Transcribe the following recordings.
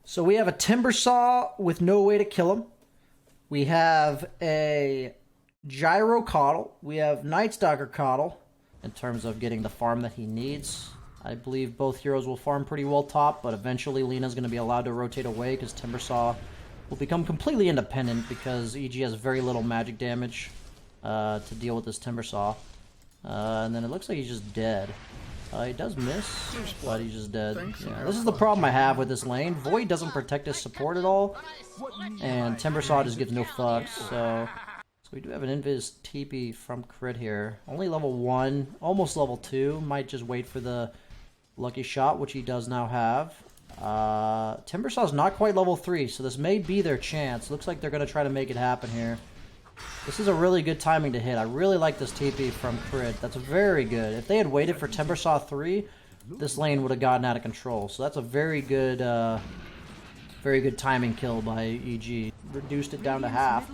So we have a Timber Saw with no way to kill him. We have a Gyro Coddle. We have Night Stalker Coddle in terms of getting the farm that he needs. I believe both heroes will farm pretty well top, but eventually Lena's going to be allowed to rotate away because Timber Saw will become completely independent because EG has very little magic damage to deal with this Timber Saw. And then it looks like he's just dead. He does miss, but he's just dead. Yeah, this is the problem I have with this lane. Void doesn't protect his support at all, and Timber Saw just gives no fucks. So we do have an Invis TP from Crit here. Only level 1, almost level 2. Might just wait for the lucky shot, which he does now have. Timber Saw's not quite level 3, so this may be their chance. Looks like they're going to try to make it happen here. This is a really good timing to hit. I really like this TP from Crit. That's very good. If they had waited for Timber Saw 3, this lane would have gotten out of control. So that's a very good timing kill by EG. Reduced it down to half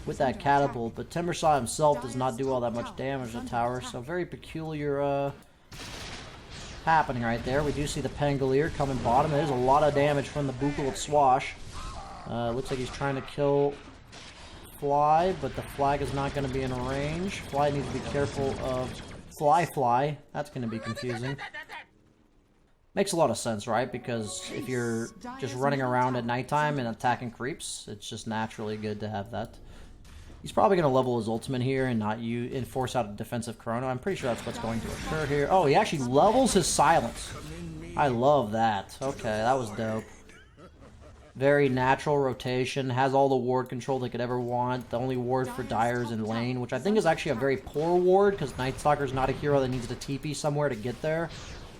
with that catapult, but Timber Saw himself does not do all that much damage to the tower, so very peculiar happening right there. We do see the Pangolier coming bottom. There's a lot of damage from the Buccal Swash. Looks like he's trying to kill Fly, but the flag is not going to be in range. Fly needs to be careful of Fly. That's going to be confusing. Makes a lot of sense, right? Because if you're just running around at nighttime and attacking creeps, it's just naturally good to have that. He's probably going to level his ultimate here and not force out a defensive chrono. I'm pretty sure that's what's going to occur here. Oh, he actually levels his silence. I love that. Okay, that was dope. Very natural rotation. Has all the ward control they could ever want. The only ward for Dire is in lane, which I think is actually a very poor ward because Night Stalker's not a hero that needs to TP somewhere to get there.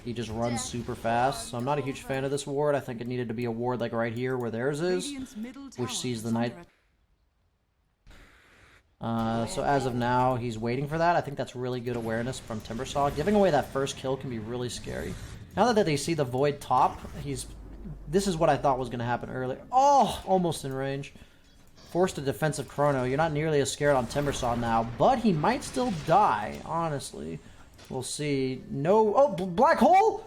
He just runs super fast. So I'm not a huge fan of this ward. I think it needed to be a ward like right here where theirs is, which sees the Night. So as of now, he's waiting for that. I think that's really good awareness from Timber Saw. Giving away that first kill can be really scary. Now that they see the Void top, this is what I thought was going to happen earlier. Oh, almost in range. Forced a defensive chrono. You're not nearly as scared on Timber Saw now, but he might still die, honestly. We'll see. No. Oh, Black Hole?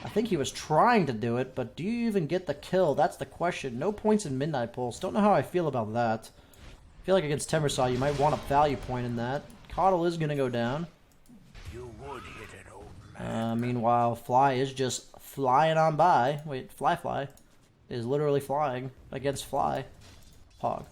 I think he was trying to do it, but do you even get the kill? That's the question. No points in Midnight Pulse. Don't know how I feel about that. I feel like against Timber Saw, you might want a value point in that. Coddle is going to go down. You would hit it, old man. Meanwhile, Fly is just flying on by. Wait, Fly is literally flying against Fly. Hog.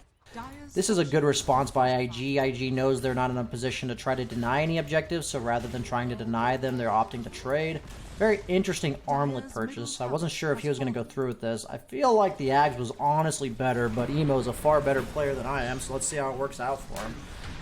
This is a good response by IG. IG knows they're not in a position to try to deny any objectives, so rather than trying to deny them, they're opting to trade. Very interesting armlet purchase. I wasn't sure if he was going to go through with this. I feel like the Ags was honestly better, but Emo is a far better player than I am, so let's see how it works out for him.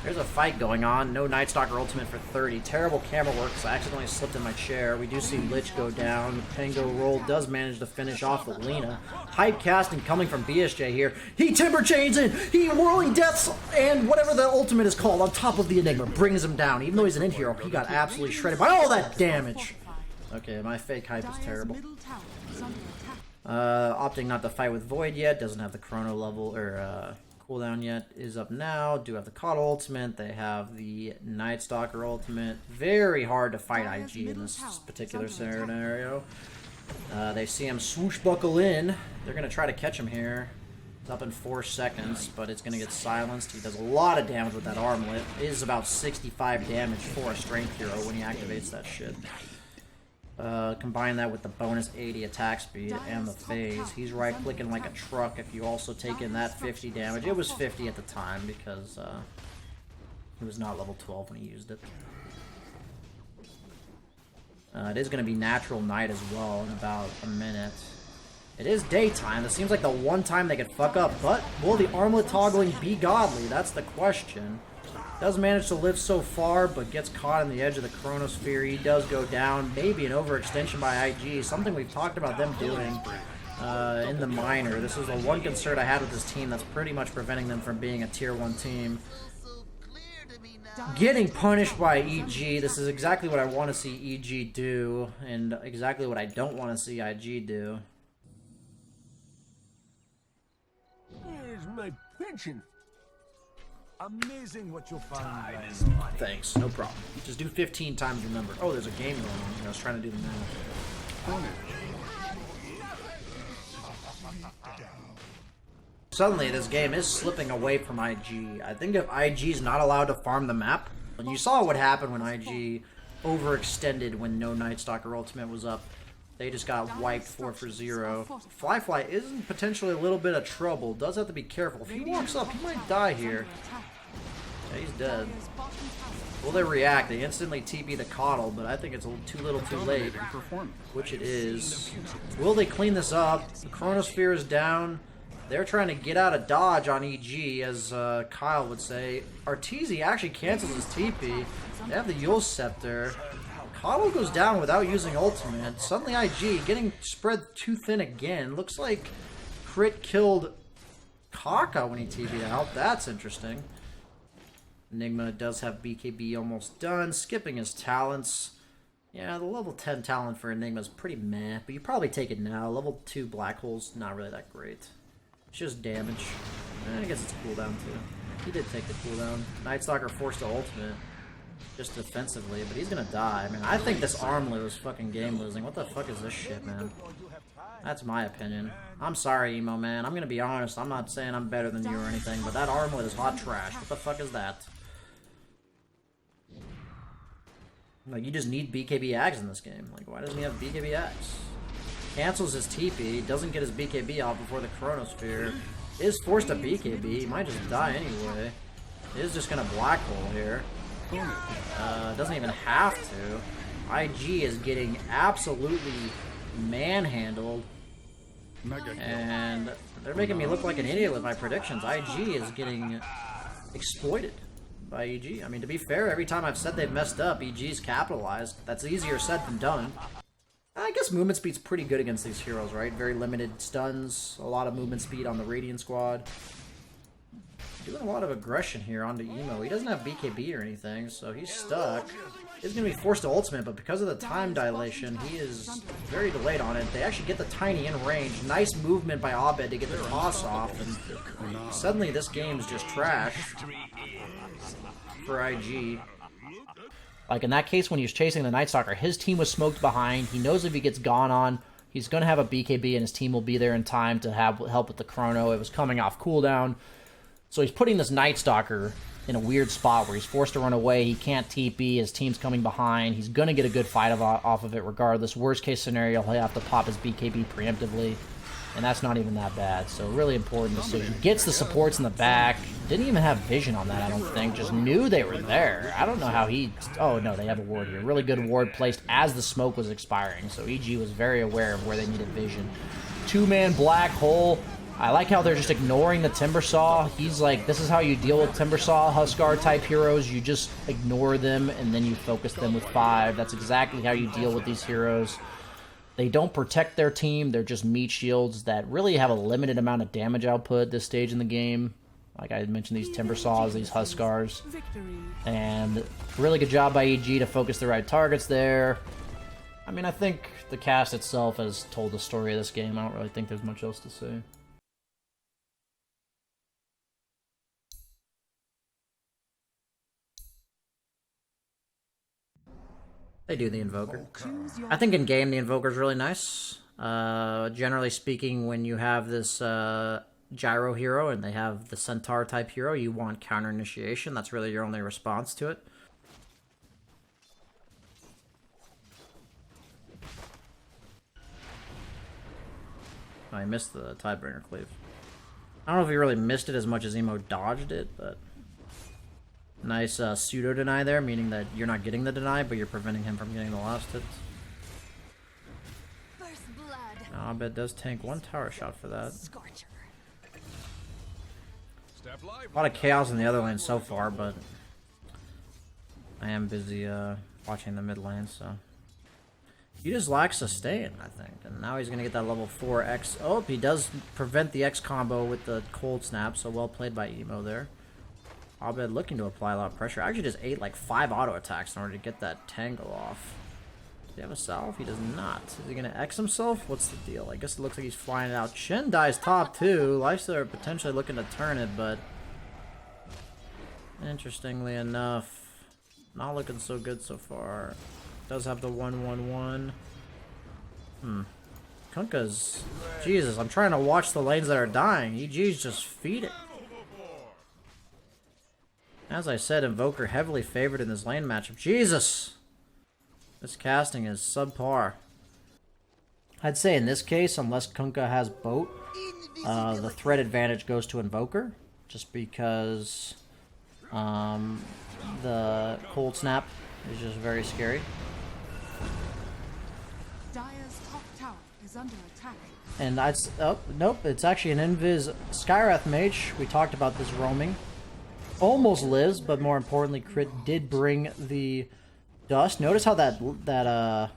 There's a fight going on. No Night Stalker ultimate for 30. Terrible camera work, because I accidentally slipped in my chair. We do see Lich go down. Pango Roll does manage to finish off with Lena. Hype casting coming from BSJ here. He Timber Chains in! He Whirling Deaths and whatever the ultimate is called on top of the Enigma. Brings him down. Even though he's an in-hero, he got absolutely shredded by all that damage. Okay, my fake hype is terrible. Opting not to fight with Void yet. Doesn't have the chrono level, or cooldown yet. Is up now. Do have the Coddle ultimate. They have the Night Stalker ultimate. Very hard to fight IG in this particular scenario. They see him swooshbuckle in. They're going to try to catch him here. It's up in 4 seconds, but it's going to get silenced. He does a lot of damage with that armlet. It is about 65 damage for a strength hero when he activates that shit. Combine that with the bonus 80 attack speed and the phase. He's right-clicking like a truck if you also take in that 50 damage. It was 50 at the time because he was not level 12 when he used it. It is going to be natural night as well in about a minute. It is daytime. This seems like the one time they could fuck up, but will the armlet toggling be godly? That's the question. Does manage to live so far, but gets caught in the edge of the chronosphere. He does go down. Maybe an overextension by IG. Something we've talked about them doing in the minor. This is the one concern I had with this team that's pretty much preventing them from being a tier 1 team. Getting punished by EG. This is exactly what I want to see EG do, and exactly what I don't want to see IG do. Here's my pension. Amazing what you'll find. Thanks, no problem. Just do 15 times, remember. Oh, there's a game going on. I was trying to do the math. Suddenly, this game is slipping away from IG. I think if IG's not allowed to farm the map, and you saw what happened when IG overextended when no Night Stalker ultimate was up. They just got wiped 4-for-0. Fly is in potentially a little bit of trouble. Does have to be careful. If he walks up, he might die here. Yeah, he's dead. Will they react? They instantly TP the Coddle, but I think it's a little too late. Which it is. Will they clean this up? The Chronosphere is down. They're trying to get out of dodge on EG, as Kyle would say. Arteezy actually cancels his TP. They have the Yule Scepter. Coddle goes down without using ultimate. Suddenly IG getting spread too thin again. Looks like Crit killed Kaka when he TP'd out. That's interesting. Enigma does have BKB almost done. Skipping his talents. Yeah, the level 10 talent for Enigma is pretty meh, but you probably take it now. Level 2 Black Hole's not really that great. It's just damage. I guess it's cooldown too. He did take the cooldown. Night Stalker forced to ultimate. Just defensively, but he's gonna die. I mean, I think this armlet was fucking game losing. What the fuck is this shit, man? That's my opinion. I'm sorry, Emo man. I'm gonna be honest. I'm not saying I'm better than you or anything, but that armlet is hot trash. What the fuck is that? Like, you just need BKB Axe in this game. Like, why doesn't he have BKB Axe? Cancels his TP, doesn't get his BKB off before the Chronosphere. Is forced to BKB, he might just die anyway. Is just gonna Black Hole here. Doesn't even have to. IG is getting absolutely manhandled. And they're making me look like an idiot with my predictions. IG is getting exploited by EG. I mean, to be fair, every time I've said they've messed up, EG's capitalized. That's easier said than done. I guess movement speed's pretty good against these heroes, right? Very limited stuns, a lot of movement speed on the Radiant squad. Doing a lot of aggression here onto Emo. He doesn't have BKB or anything, so he's stuck. He's going to be forced to ultimate, but because of the time dilation, he is very delayed on it. They actually get the Tiny in range. Nice movement by Abed to get the toss off, and suddenly this game is just trash for IG. Like in that case, when he was chasing the Night Stalker, his team was smoked behind. He knows if he gets gone on, he's going to have a BKB, and his team will be there in time to help with the chrono. It was coming off cooldown. So he's putting this Night Stalker in a weird spot where he's forced to run away. He can't TP. His team's coming behind. He's going to get a good fight off of it regardless. Worst case scenario, he'll have to pop his BKB preemptively. And that's not even that bad. So really important decision. Gets the supports in the back. Didn't even have vision on that, I don't think. Just knew they were there. I don't know how he... Oh, no, they have a ward here. Really good ward placed as the smoke was expiring. So EG was very aware of where they needed vision. Two-man Black Hole. I like how they're just ignoring the Timbersaw. He's like, this is how you deal with Timbersaw, Huskar type heroes. You just ignore them and then you focus them with 5. That's exactly how you deal with these heroes. They don't protect their team. They're just meat shields that really have a limited amount of damage output at this stage in the game. Like I mentioned, these Timbersaws, these Huskars. And really good job by EG to focus the right targets there. I mean, I think the cast itself has told the story of this game. I don't really think there's much else to say. They do the Invoker. I think in game the Invoker is really nice. Generally speaking, when you have this Gyro hero and they have the Centaur type hero, you want counter initiation. That's really your only response to it. I missed the Tidebringer cleave. I don't know if he really missed it as much as Emo dodged it, but... Nice pseudo deny there, meaning that you're not getting the deny, but you're preventing him from getting the last hit. Abed does tank 1 tower shot for that. A lot of chaos in the other lane so far, but I am busy watching the mid lane, so... He just lacks sustain, I think, and now he's going to get that level 4 X. Oh, he does prevent the X combo with the cold snap, so well played by Emo there. Abed looking to apply a lot of pressure. Actually just ate like 5 auto attacks in order to get that tangle off. Does he have a salve? He does not. Is he going to X himself? What's the deal? I guess it looks like he's flying it out. Shen dies top 2. Lifesteal are potentially looking to turn it, but... Interestingly enough, not looking so good so far. Does have the 1-1-1. Kunkka's... Jesus, I'm trying to watch the lanes that are dying. EG's just feeding. As I said, Invoker heavily favored in this lane matchup. Jesus! This casting is subpar. I'd say in this case, unless Kunkka has boat, the threat advantage goes to Invoker. Just because the Cold Snap is just very scary. Dire's top tower is under attack. And oh, nope, it's actually an Invis Skywrath Mage. We talked about this roaming. Almost lives, but more importantly, Crit did bring the dust. Notice how that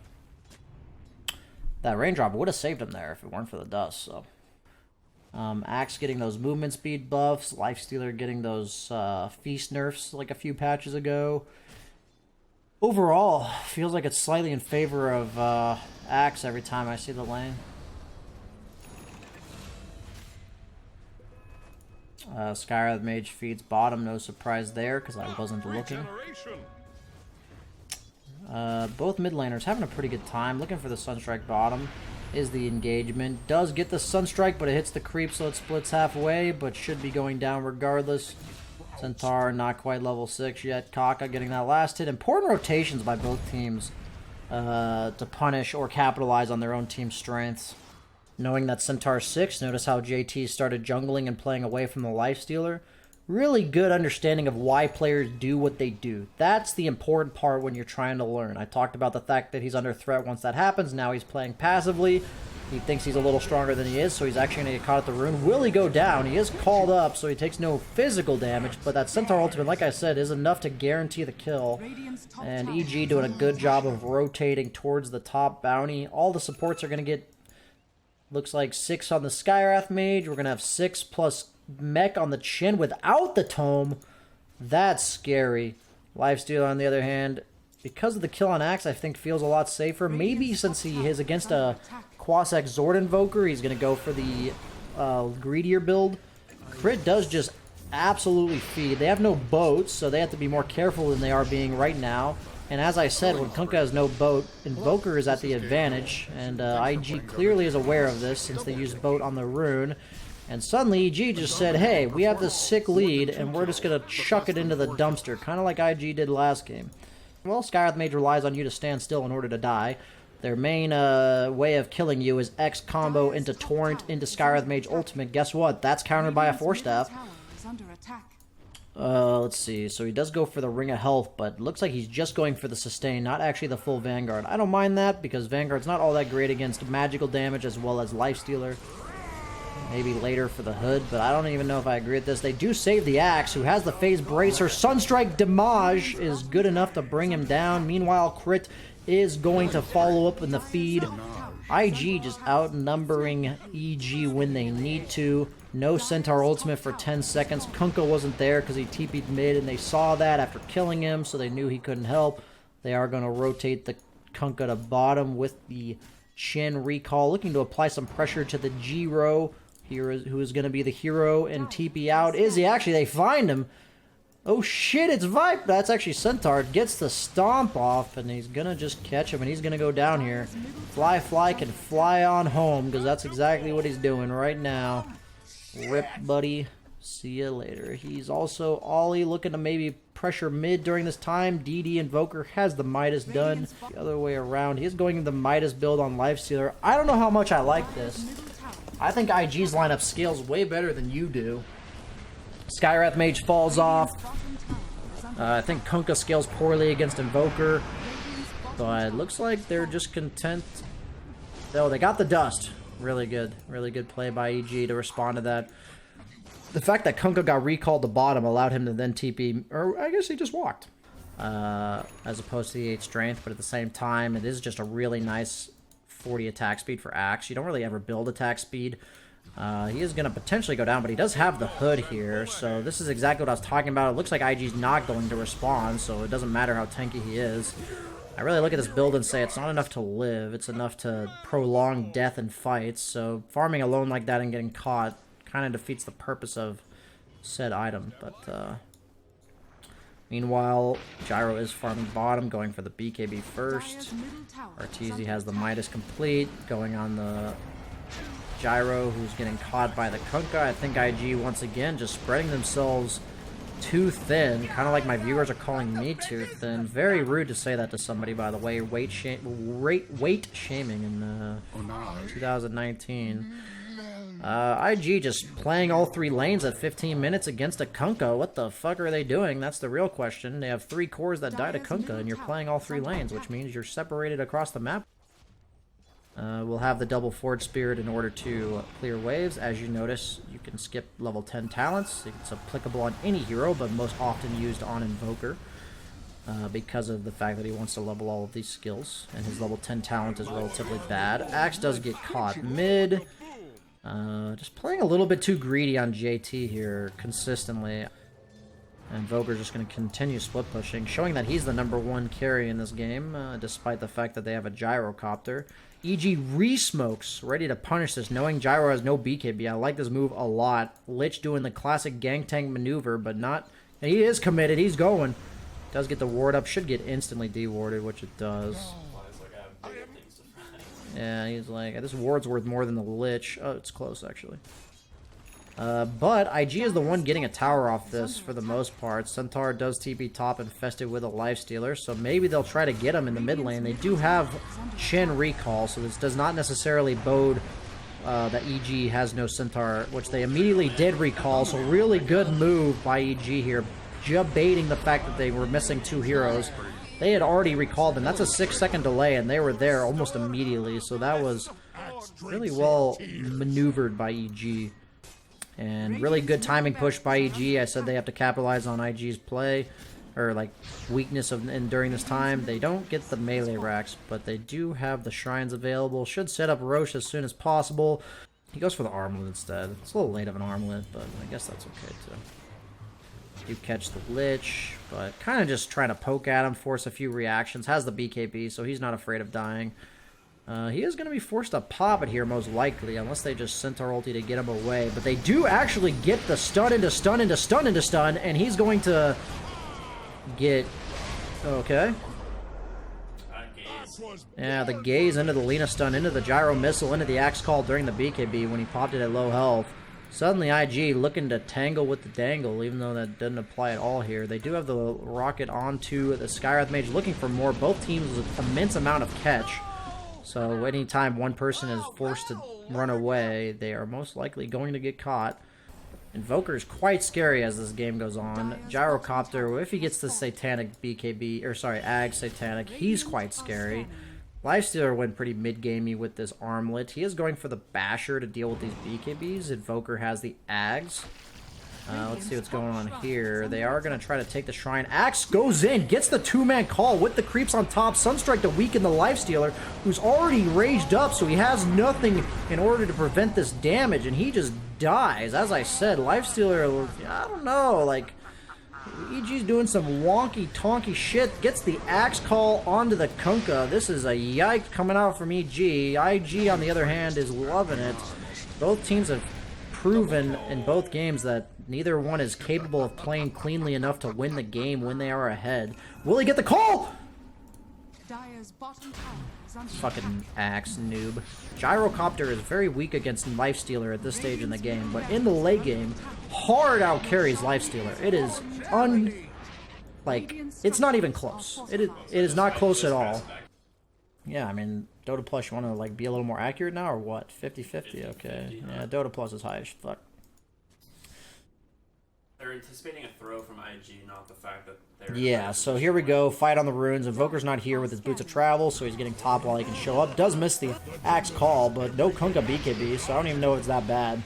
raindrop would have saved him there if it weren't for the dust. So, Axe getting those movement speed buffs, Lifestealer getting those feast nerfs like a few patches ago. Overall, feels like it's slightly in favor of Axe every time I see the lane. Skywrath Mage feeds bottom, no surprise there because I wasn't looking. Both mid laners having a pretty good time. Looking for the Sunstrike bottom is the engagement. Does get the Sunstrike, but it hits the creep, so it splits halfway, but should be going down regardless. Centaur not quite level 6 yet. Kaka getting that last hit. Important rotations by both teams to punish or capitalize on their own team's strengths. Knowing that Centaur's 6, notice how JT started jungling and playing away from the Lifestealer. Really good understanding of why players do what they do. That's the important part when you're trying to learn. I talked about the fact that he's under threat once that happens. Now he's playing passively. He thinks he's a little stronger than he is, so he's actually going to get caught at the rune. Will he go down? He is called up, so he takes no physical damage, but that Centaur ultimate, like I said, is enough to guarantee the kill. And EG doing a good job of rotating towards the top bounty. All the supports are going to get, looks like 6 on the Skywrath Mage. We're going to have 6 plus mech on the Chin without the tome. That's scary. Lifestealer, on the other hand, because of the kill on Axe, I think feels a lot safer. Maybe since he is against a Quasex Zord Invoker, he's going to go for the greedier build. Crit does just absolutely feed. They have no boats, so they have to be more careful than they are being right now. And as I said, when Kunkka has no boat, Invoker is at the advantage, and IG clearly is aware of this since they used boat on the rune. And suddenly EG just said, hey, we have this sick lead, and we're just going to chuck it into the dumpster, kind of like IG did last game. Well, Skywrath Mage relies on you to stand still in order to die. Their main way of killing you is X combo into Torrent into Skywrath Mage ultimate. Guess what? That's countered by a Force Staff. Let's see. So he does go for the Ring of Health, but looks like he's just going for the sustain, not actually the full Vanguard. I don't mind that because Vanguard's not all that great against magical damage as well as Lifestealer. Maybe later for the Hood, but I don't even know if I agree with this. They do save the Axe, who has the Phase Bracer. Sunstrike Damage is good enough to bring him down. Meanwhile, Crit is going to follow up in the feed. IG just outnumbering EG when they need to. No Centaur ultimate for 10 seconds. Kunkka wasn't there because he TP'd mid, and they saw that after killing him, so they knew he couldn't help. They are going to rotate the Kunkka to bottom with the Chin recall, looking to apply some pressure to the G-Row. Who is going to be the hero and TP out. Is he actually? They find him. Oh shit, it's Vipe. That's actually Centaur. Gets the stomp off, and he's going to just catch him, and he's going to go down here. Fly can fly on home, because that's exactly what he's doing right now. Rip, buddy. See you later. He's also Ollie looking to maybe pressure mid during this time. DD Invoker has the Midas done. The other way around. He's going the Midas build on Lifestealer. I don't know how much I like this. I think IG's lineup scales way better than you do. Skywrath Mage falls off. I think Kunkka scales poorly against Invoker. But it looks like they're just content. Oh, they got the dust. Really good. Really good play by EG to respond to that. The fact that Kunkka got recalled to bottom allowed him to then TP, or I guess he just walked. As opposed to the 8 strength, but at the same time, it is just a really nice 40 attack speed for Axe. You don't really ever build attack speed. He is going to potentially go down, but he does have the Hood here, so this is exactly what I was talking about. It looks like IG's not going to respond, so it doesn't matter how tanky he is. I really look at this build and say it's not enough to live, it's enough to prolong death in fights, so farming alone like that and getting caught kind of defeats the purpose of said item, but Meanwhile, Gyro is farming bottom, going for the BKB first. Dire's middle tower is Arteezy under has the attack. Midas complete, going on the Gyro, who's getting caught by the Kunkka. I think IG, once again, just spreading themselves too thin, kind of like my viewers are calling me too thin. Very rude to say that to somebody, by the way. Weight shaming in 2019. IG just playing all 3 lanes at 15 minutes against a Kunkka. What the fuck are they doing? That's the real question. They have 3 cores that die to Kunkka, and you're playing all 3 lanes, which means you're separated across the map. We'll have the double Forge Spirit in order to clear waves. As you notice, you can skip level 10 talents. It's applicable on any hero, but most often used on Invoker. Because of the fact that he wants to level all of these skills, and his level 10 talent is relatively bad. Axe does get caught mid. Just playing a little bit too greedy on JT here consistently. And Invoker's just going to continue split pushing, showing that he's the #1 carry in this game, despite the fact that they have a Gyrocopter. EG re-smokes, ready to punish this, knowing Gyro has no BKB. I like this move a lot. Lich doing the classic gang tank maneuver, but not... And he is committed, he's going. Does get the ward up, should get instantly dewarded, which it does. Yeah, he's like, this ward's worth more than the Lich. Oh, it's close, actually. But IG is the one getting a tower off this for the most part. Centaur does TP top infested with a lifestealer, so maybe they'll try to get him in the mid lane. They do have Shen recall, so this does not necessarily bode that EG has no Centaur, which they immediately did recall, so really good move by EG here, baiting the fact that they were missing 2 heroes. They had already recalled them. That's a 6-second delay, and they were there almost immediately, so that was really well maneuvered by EG. And really good timing push by EG. I said they have to capitalize on IG's play, or like weakness during this time. They don't get the melee racks, but they do have the shrines available. Should set up Roche as soon as possible. He goes for the armlet instead. It's a little late of an armlet, but I guess that's okay too. Do catch the Lich, but kind of just trying to poke at him, force a few reactions. Has the BKB, so he's not afraid of dying. He is going to be forced to pop it here, most likely, unless they just Centaur ulti to get him away. But they do actually get the stun into stun into stun into stun, and he's going to get... Okay. Yeah, the gaze into the Lina stun, into the gyro missile, into the axe call during the BKB when he popped it at low health. Suddenly IG looking to tangle with the dangle, even though that doesn't apply at all here. They do have the rocket onto the Skywrath Mage, looking for more. Both teams with an immense amount of catch. So anytime one person is forced to run away, they are most likely going to get caught. Invoker is quite scary as this game goes on. Gyrocopter, if he gets the Satanic BKB, or sorry, Ag Satanic, he's quite scary. Lifestealer went pretty mid-gamey with this armlet. He is going for the Basher to deal with these BKBs. Invoker has the Ags. Let's see what's going on here. They are going to try to take the Shrine. Axe goes in, gets the 2-man call with the creeps on top. Sunstrike to weaken the Lifestealer, who's already raged up, so he has nothing in order to prevent this damage, and he just dies. As I said, Lifestealer, I don't know, like... EG's doing some wonky-tonky shit. Gets the axe call onto the Kunkka. This is a yike coming out from EG. IG, on the other hand, is loving it. Both teams have proven in both games that neither one is capable of playing cleanly enough to win the game when they are ahead. Will he get the call? Dire's bottom tower is under Fucking axe noob. Gyrocopter is very weak against Lifestealer at this stage in the game, but in the late game, hard out carries Lifestealer. It is it's not even close. It is not close at all. Yeah, I mean, Dota Plus, you want to like be a little more accurate now, or what? 50-50, okay. Yeah, Dota Plus is high as fuck. They're anticipating a throw from IG, not the fact that they're... Yeah, so here we go. Fight on the runes. Invoker's not here with his boots of travel, so he's getting top while he can show up. Does miss the axe call, but no Kunkka BKB, so I don't even know if it's that bad.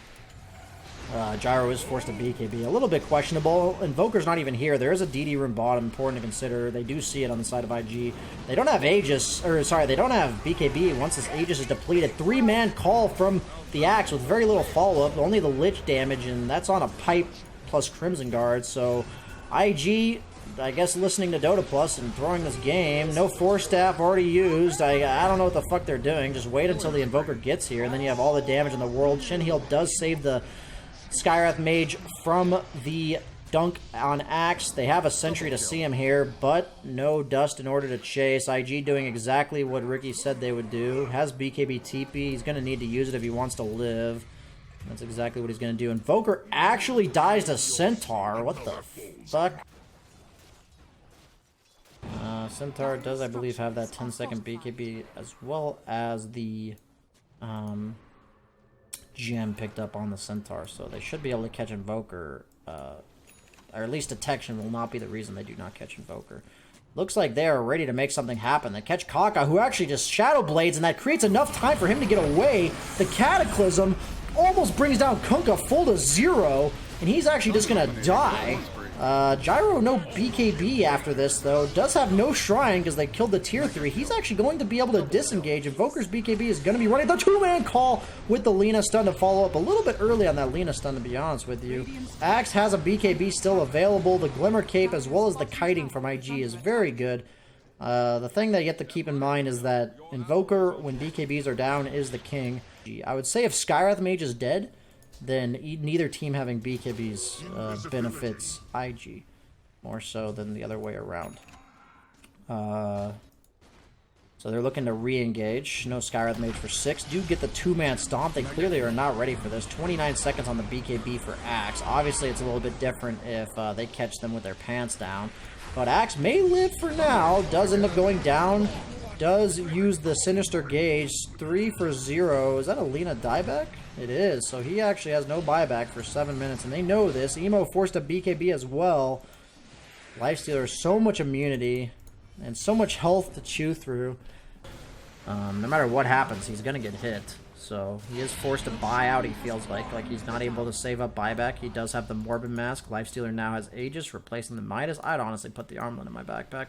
Gyro is forced to BKB. A little bit questionable. Invoker's not even here. There is a DD room bottom, important to consider. They do see it on the side of IG. They don't have Aegis, or sorry, they don't have BKB once this Aegis is depleted. 3-man call from the axe with very little follow-up. Only the Lich damage, and that's on a pipe plus Crimson Guard. So IG, I guess, listening to Dota Plus and throwing this game. No Force Staff already used. I don't know what the fuck they're doing. Just wait until the Invoker gets here, and then you have all the damage in the world. Shin Heal does save the Skywrath Mage from the dunk on Axe. They have a sentry to see him here, but no dust in order to chase. IG doing exactly what Ricky said they would do. Has BKB TP. He's going to need to use it if he wants to live. That's exactly what he's going to do. Invoker actually dies to Centaur. What the fuck? Centaur does, I believe, have that 10-second BKB as well as the gem picked up on the Centaur. So they should be able to catch Invoker. Or at least detection will not be the reason they do not catch Invoker. Looks like they are ready to make something happen. They catch Kaka, who actually just Shadow Blades, and that creates enough time for him to get away. The Cataclysm almost brings down Kunkka full to 0, and he's actually just gonna die. Gyro no BKB after this, though. Does have no Shrine because they killed the tier 3. He's actually going to be able to disengage. Invoker's BKB is going to be running the 2-man call with the Lina stun to follow up a little bit early on that Lina stun, to be honest with you. Axe has a BKB still available. The Glimmer Cape as well as the kiting from IG is very good. The thing that you have to keep in mind is that Invoker, when BKBs are down, is the king. I would say if Skywrath Mage is dead, then neither team having BKBs benefits IG more so than the other way around. So they're looking to re-engage. No Skywrath Mage for 6. Do get the 2-man stomp. They clearly are not ready for this. 29 seconds on the BKB for Axe. Obviously, it's a little bit different if they catch them with their pants down. But Axe may live for now. Does end up going down. Does use the Sinister Gauge. 3 for 0. Is that a Lina dieback? It is. So he actually has no buyback for 7 minutes. And they know this. Emo forced a BKB as well. Lifestealer, so much immunity. And so much health to chew through. No matter what happens, he's going to get hit. So he is forced to buy out, he feels like he's not able to save up buyback. He does have the Morbid Mask. Lifestealer now has Aegis, replacing the Midas. I'd honestly put the Armlet in my backpack.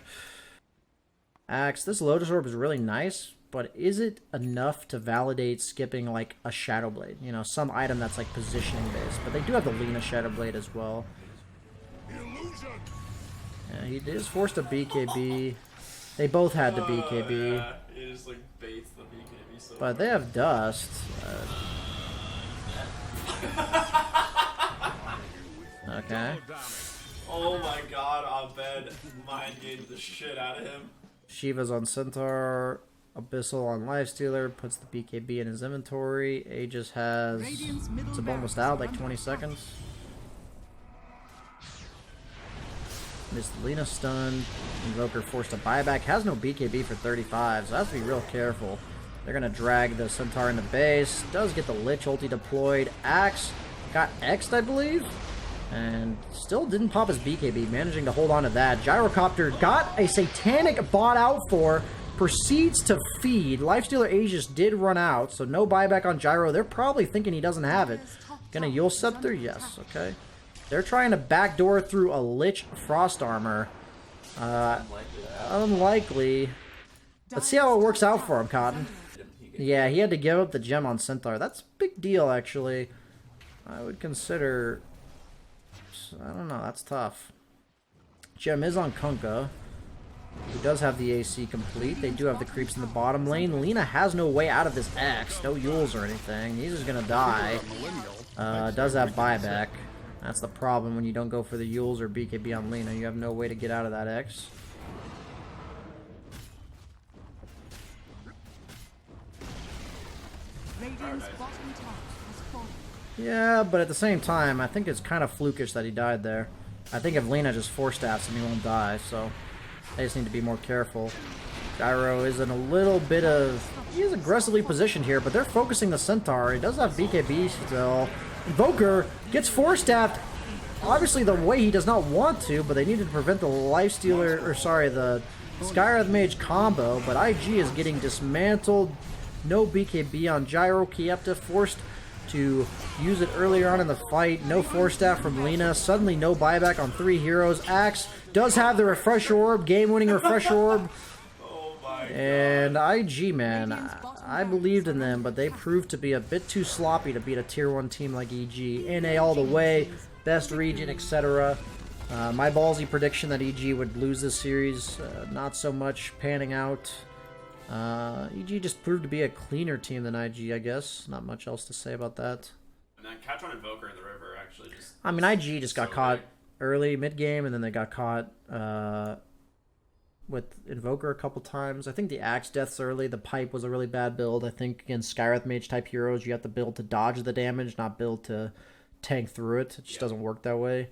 Axe, this Lotus Orb is really nice, but is it enough to validate skipping like a Shadow Blade? You know, some item that's like positioning based. But they do have the Lina Shadow Blade as well. Yeah, he is forced to BKB. They both had the BKB. Yeah, it just like baits the BKB so but they have Dust. Okay. Oh my god, Abed mind gamed the shit out of him. Shiva's on Centaur. Abyssal on Lifestealer. Puts the BKB in his inventory. Aegis has... It's almost out, like 20 seconds. Missed Lina stun. Invoker forced a buyback. Has no BKB for 35, so has to be real careful. They're going to drag the Centaur into base. Does get the Lich ulti deployed. Axe got X'd, I believe. And still didn't pop his BKB, managing to hold on to that. Gyrocopter got a Satanic bought out for. Proceeds to feed. Lifestealer Aegis did run out, so no buyback on Gyro. They're probably thinking he doesn't have it. Gonna Yule Scepter? Yes, okay. They're trying to backdoor through a Lich Frost Armor. Unlikely. Let's see how it works out for him, Cotton. Yeah, he had to give up the gem on Centaur. That's a big deal, actually. I would consider... I don't know, that's tough. Gem is on Kunkka, who does have the AC complete. They do have the creeps in the bottom lane. Lina has no way out of this X. No Yules or anything. He's just gonna die. Does have buyback. That's the problem when you don't go for the Yules or BKB on Lina. You have no way to get out of that X. Yeah, but at the same time, I think it's kind of flukish that he died there. I think if Lina just 4-staffs him, he won't die, so they just need to be more careful. Gyro is in a little bit of... He is aggressively positioned here, but they're focusing the Centaur. He does have BKB still. Invoker gets 4-staffed. Obviously, the way he does not want to, but they needed to prevent the Lifestealer... Or, sorry, the Skywrath Mage combo, but IG is getting dismantled. No BKB on Gyro. Kiepta forced to use it earlier on in the fight. No 4-staff from Lina. Suddenly no buyback on 3 heroes. Axe does have the Refresher Orb, game-winning Refresher Orb. Oh my and IG, man, I believed in them, but they proved to be a bit too sloppy to beat a tier 1 team like EG. NA all the way, best region, etc. My ballsy prediction that EG would lose this series, not so much panning out. EG just proved to be a cleaner team than IG, I guess. Not much else to say about that. And then catch on Invoker in the river, actually. Just I mean, IG just got caught early mid game, and then they got caught with Invoker a couple times. I think the Axe Deaths early. The Pipe was a really bad build. I think against Skywrath Mage type heroes, you have to build to dodge the damage, not build to tank through it. It just doesn't work that way.